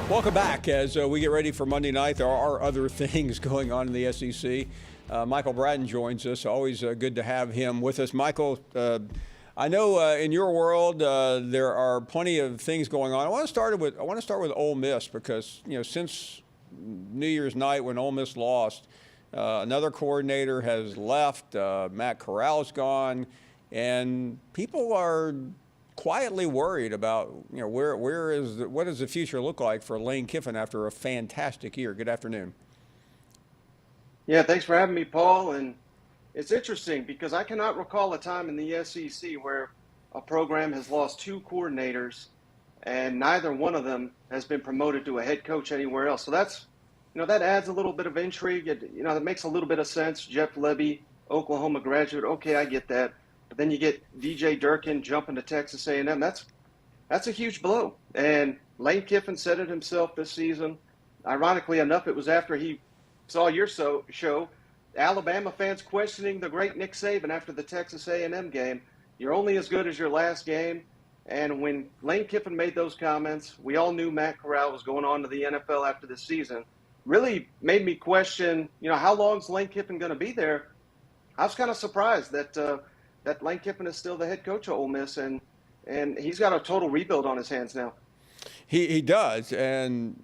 Welcome back as we get ready for Monday night. There are other things going on in the SEC. Michael Bratton joins us. Always good to have him with us. Michael, I know in your world there are plenty of things going on. I want to start with Ole Miss because since New Year's night when Ole Miss lost, another coordinator has left. Matt Corral's gone, and people are quietly worried about what does the future look like for Lane Kiffin after a fantastic year. Good afternoon. Yeah, thanks for having me, Paul. And it's interesting because I cannot recall a time in the SEC where a program has lost two coordinators and neither one of them has been promoted to a head coach anywhere else. So that's, that adds a little bit of intrigue. That makes a little bit of sense. Jeff Lebby, Oklahoma graduate. Okay, I get that. But then you get DJ Durkin jumping to Texas A&M. That's a huge blow. And Lane Kiffin said it himself this season. Ironically enough, it was after he saw your show. Alabama fans questioning the great Nick Saban after the Texas A&M game. You're only as good as your last game. And when Lane Kiffin made those comments, we all knew Matt Corral was going on to the NFL after this season. Really made me question, how long is Lane Kiffin going to be there? I was kind of surprised that Lane Kiffin is still the head coach of Ole Miss, and he's got a total rebuild on his hands now. He does, and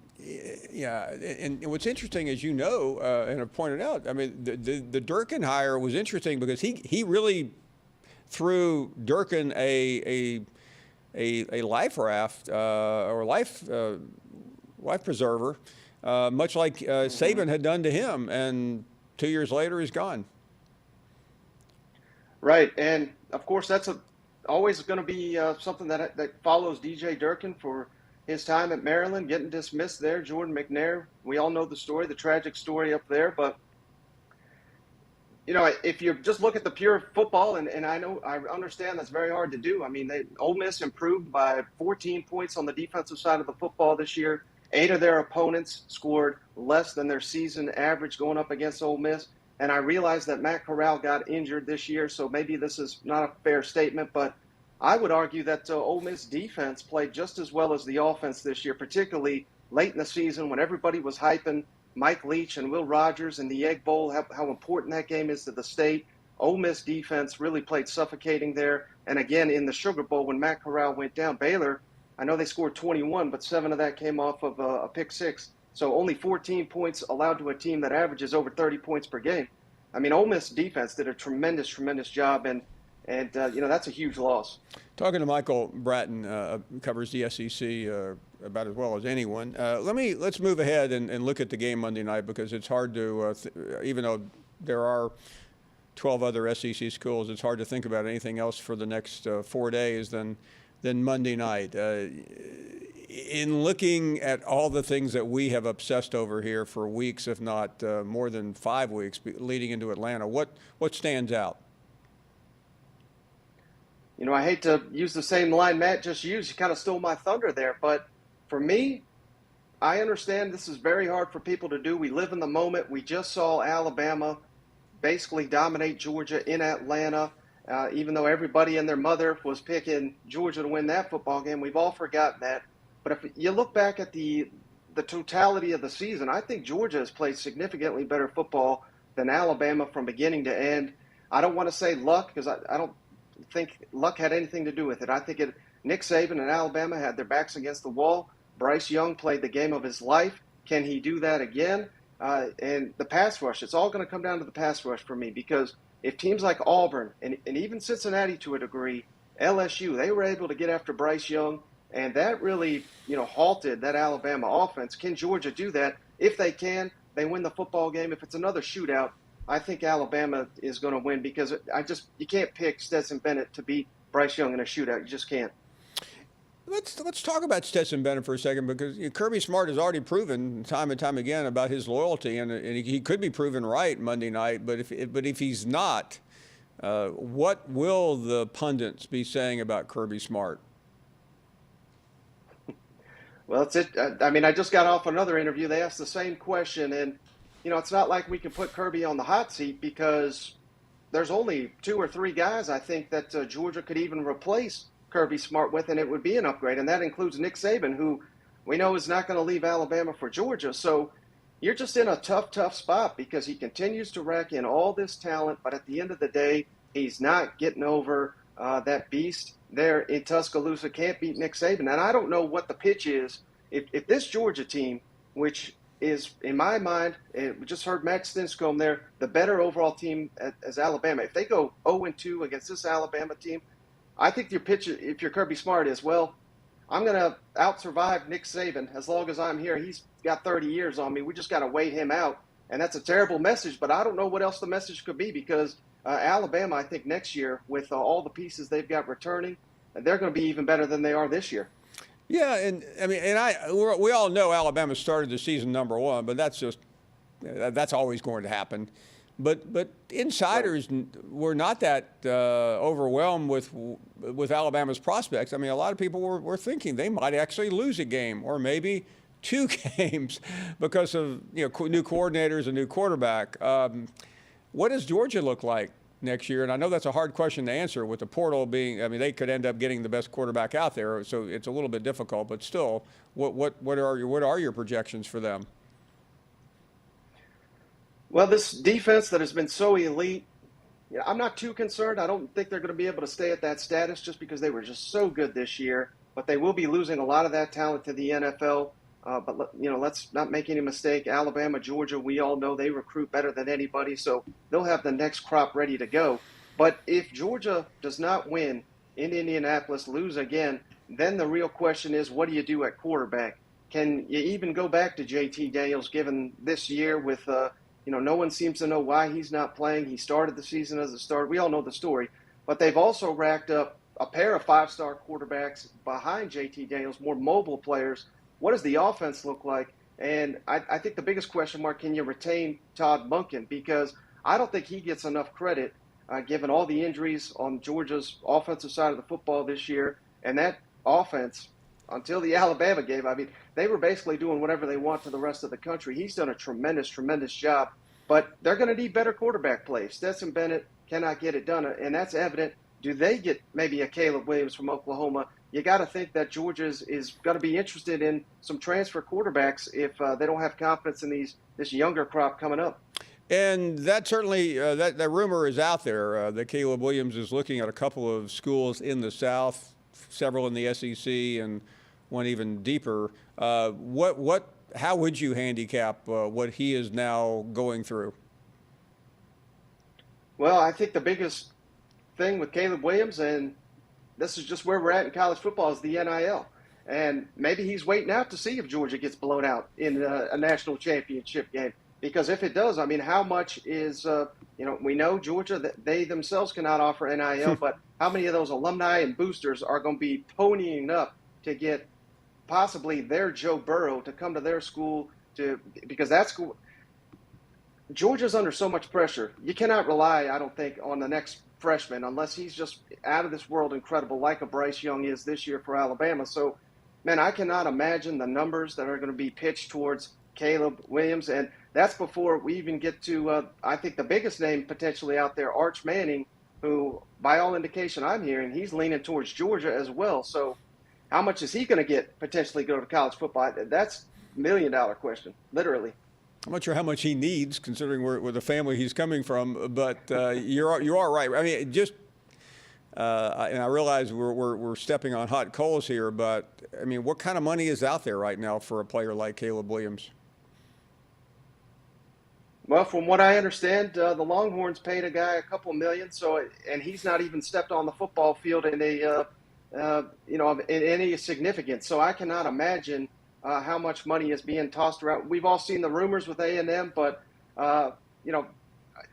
yeah, and what's interesting, as and I've pointed out, I mean, the Durkin hire was interesting because he really threw Durkin a life raft or life preserver, much like Saban had done to him, and 2 years later he's gone. Right, and of course that's always going to be something that follows DJ Durkin for his time at Maryland, getting dismissed there. Jordan McNair, we all know the story, the tragic story up there. But if you just look at the pure football, and I understand that's very hard to do. I mean, Ole Miss improved by 14 points on the defensive side of the football this year. 8 of their opponents scored less than their season average going up against Ole Miss. And I realize that Matt Corral got injured this year, so maybe this is not a fair statement, but I would argue that Ole Miss defense played just as well as the offense this year, particularly late in the season when everybody was hyping Mike Leach and Will Rogers and the Egg Bowl, how important that game is to the state. Ole Miss defense really played suffocating there. And again, in the Sugar Bowl, when Matt Corral went down, Baylor, I know they scored 21, but 7 of that came off of a pick six. So only 14 points allowed to a team that averages over 30 points per game. I mean, Ole Miss defense did a tremendous job, and that's a huge loss. Talking to Michael Bratton, covers the SEC about as well as anyone. Let's move ahead and look at the game Monday night because it's hard to, even though there are 12 other SEC schools, it's hard to think about anything else for the next 4 days than Monday night. In looking at all the things that we have obsessed over here for weeks, if not more than 5 weeks leading into Atlanta, what stands out? I hate to use the same line Matt just used. You kind of stole my thunder there. But for me, I understand this is very hard for people to do. We live in the moment. We just saw Alabama basically dominate Georgia in Atlanta. Even though everybody and their mother was picking Georgia to win that football game, we've all forgotten that. But if you look back at the totality of the season, I think Georgia has played significantly better football than Alabama from beginning to end. I don't want to say luck because I don't think luck had anything to do with it. I think Nick Saban and Alabama had their backs against the wall. Bryce Young played the game of his life. Can he do that again? And the pass rush, it's all going to come down to the pass rush for me because if teams like Auburn and even Cincinnati to a degree, LSU, they were able to get after Bryce Young, and that really, halted that Alabama offense. Can Georgia do that? If they can, they win the football game. If it's another shootout, I think Alabama is going to win because you can't pick Stetson Bennett to beat Bryce Young in a shootout. You just can't. Let's talk about Stetson Bennett for a second because Kirby Smart has already proven time and time again about his loyalty, and he could be proven right Monday night. But if he's not, what will the pundits be saying about Kirby Smart? Well, that's it. I mean, I just got off another interview. They asked the same question, and it's not like we can put Kirby on the hot seat because there's only 2 or 3 guys I think that Georgia could even replace Kirby Smart with, and it would be an upgrade. And that includes Nick Saban, who we know is not going to leave Alabama for Georgia. So you're just in a tough spot because he continues to rack in all this talent, but at the end of the day, he's not getting over that beast there in Tuscaloosa. Can't beat Nick Saban. And I don't know what the pitch is. If this Georgia team, which is, in my mind, and we just heard Matt Stinscombe there, the better overall team as Alabama. If they go 0-2 against this Alabama team, I think your pitch, if you're Kirby Smart, is, well, I'm going to out-survive Nick Saban as long as I'm here. He's got 30 years on me. We just got to wait him out. And that's a terrible message, but I don't know what else the message could be because Alabama, I think, next year, with all the pieces they've got returning, they're going to be even better than they are this year. Yeah, and I mean, we all know Alabama started the season number 1, but that's always going to happen. But insiders were not that overwhelmed with Alabama's prospects. I mean, a lot of people were thinking they might actually lose a game or maybe 2 games because of new coordinators, a new quarterback. What does Georgia look like next year? And I know that's a hard question to answer with the portal being, I mean, they could end up getting the best quarterback out there, so it's a little bit difficult. But still, what are your projections for them? Well, this defense that has been so elite, I'm not too concerned. I don't think they're going to be able to stay at that status just because they were just so good this year. But they will be losing a lot of that talent to the NFL. But let's not make any mistake. Alabama, Georgia, we all know they recruit better than anybody, so they'll have the next crop ready to go. But if Georgia does not win in Indianapolis, lose again, then the real question is, what do you do at quarterback? Can you even go back to JT Daniels given this year with no one seems to know why he's not playing. He started the season as a starter. We all know the story. But they've also racked up a pair of 5-star quarterbacks behind JT Daniels, more mobile players. What does the offense look like? And I think the biggest question mark, can you retain Todd Monken? Because I don't think he gets enough credit given all the injuries on Georgia's offensive side of the football this year. And that offense, until the Alabama game, I mean, they were basically doing whatever they want to the rest of the country. He's done a tremendous job. But they're going to need better quarterback play. Stetson Bennett cannot get it done, and that's evident. Do they get maybe a Caleb Williams from Oklahoma? You got to think that Georgia is going to be interested in some transfer quarterbacks if they don't have confidence in this younger crop coming up. And that certainly, that rumor is out there that Caleb Williams is looking at a couple of schools in the South, several in the SEC, and one even deeper. How would you handicap what he is now going through? Well, I think the biggest thing with Caleb Williams, and this is just where we're at in college football, is the NIL. And maybe he's waiting out to see if Georgia gets blown out in a national championship game. Because if it does, I mean, how much is, we know Georgia, that they themselves cannot offer NIL, but how many of those alumni and boosters are going to be ponying up to get possibly their Joe Burrow to come to their school because that school, Georgia's under so much pressure. You cannot rely, I don't think, on the next freshman unless he's just out of this world incredible like a Bryce Young is this year for Alabama. So, man, I cannot imagine the numbers that are going to be pitched towards Caleb Williams. And that's before we even get to, I think, the biggest name potentially out there, Arch Manning, who, by all indication I'm hearing, he's leaning towards Georgia as well. So how much is he going to get potentially go to college football? That's $1 million question, literally. I'm not sure how much he needs, considering where the family he's coming from. But you are right. I mean, and I realize we're stepping on hot coals here, but I mean, what kind of money is out there right now for a player like Caleb Williams? Well, from what I understand, the Longhorns paid a guy a couple million. And he's not even stepped on the football field in in any significance. So I cannot imagine how much money is being tossed around. We've all seen the rumors with A&M, but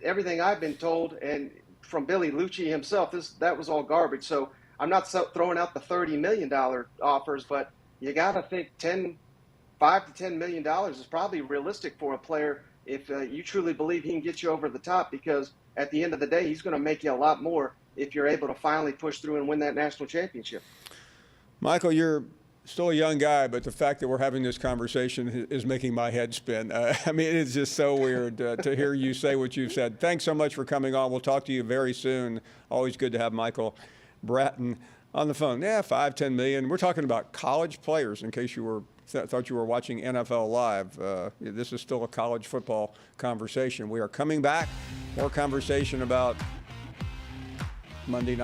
everything I've been told, and from Billy Lucci himself, that was all garbage. So I'm not throwing out the $30 million offers, but you got to think $5 to $10 million is probably realistic for a player if you truly believe he can get you over the top, because at the end of the day, he's going to make you a lot more if you're able to finally push through and win that national championship. Michael, you're still a young guy, but the fact that we're having this conversation is making my head spin. I mean, it's just so weird to hear you say what you've said. Thanks so much for coming on. We'll talk to you very soon. Always good to have Michael Bratton on the phone. Yeah, 5, 10 million. We're talking about college players, in case you were thought you were watching NFL Live. This is still a college football conversation. We are coming back. More conversation about Monday night.